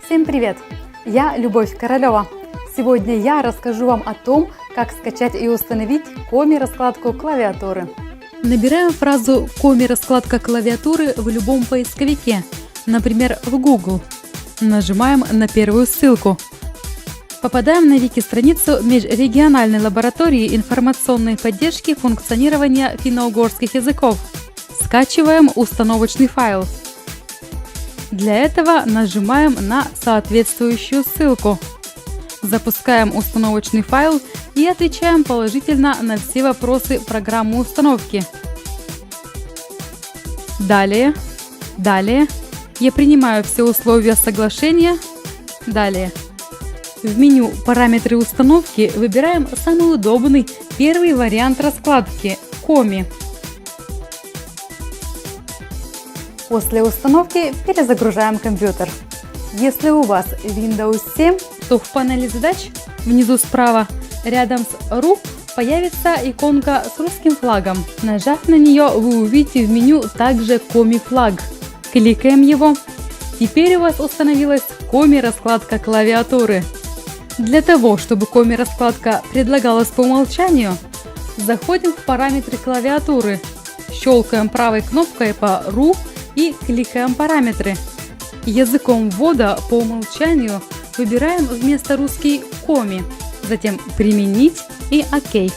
Всем привет! Я Любовь Королева. Сегодня я расскажу вам о том, как скачать и установить Коми-раскладку клавиатуры. Набираем фразу Коми-раскладка клавиатуры в любом поисковике, например, в Google. Нажимаем на первую ссылку. Попадаем на вики-страницу Межрегиональной лаборатории информационной поддержки функционирования финно-угорских языков. Скачиваем установочный файл. Для этого нажимаем на соответствующую ссылку. Запускаем установочный файл и отвечаем положительно на все вопросы программы установки. Далее я принимаю все условия соглашения. Далее. В меню «Параметры установки» выбираем самый удобный первый вариант раскладки – Коми. После установки перезагружаем компьютер. Если у вас Windows 7, то в панели задач внизу справа рядом с «Ру» появится иконка с русским флагом. Нажав на нее, вы увидите в меню также Коми флаг. Кликаем его. Теперь у вас установилась Коми-раскладка клавиатуры. Для того, чтобы Коми-раскладка предлагалась по умолчанию, заходим в параметры клавиатуры, щелкаем правой кнопкой по «Ру» и кликаем «Параметры». Языком ввода по умолчанию выбираем вместо русский Коми, затем «Применить» и «Ок».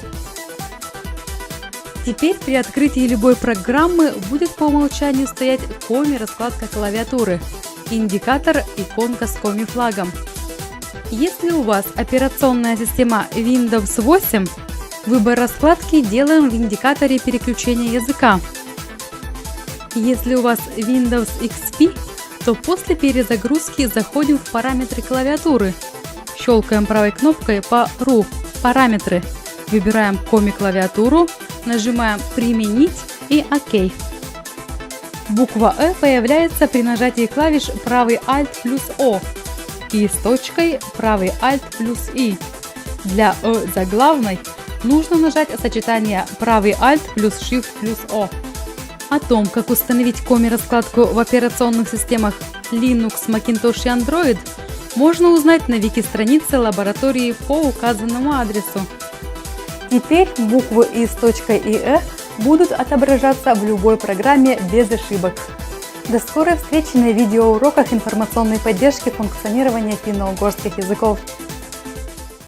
Теперь при открытии любой программы будет по умолчанию стоять Коми-раскладка клавиатуры, индикатор иконка с Коми-флагом. Если у вас операционная система Windows 8, выбор раскладки делаем в индикаторе переключения языка. Если у вас Windows XP, то после перезагрузки заходим в параметры клавиатуры, щелкаем правой кнопкой по «Ру» «Параметры», выбираем Коми-клавиатуру, нажимаем «Применить» и «Ок». Буква «Э» появляется при нажатии клавиш правый Alt плюс О и с точкой правый Alt плюс И. Для «Э» заглавной нужно нажать сочетание правый Alt плюс Shift плюс О. О том, как установить Коми-раскладку в операционных системах Linux, Macintosh и Android, можно узнать на вики-странице лаборатории по указанному адресу. Теперь буквы И с точкой и Э будут отображаться в любой программе без ошибок. До скорой встречи на видеоуроках информационной поддержки функционирования финно-угорских языков.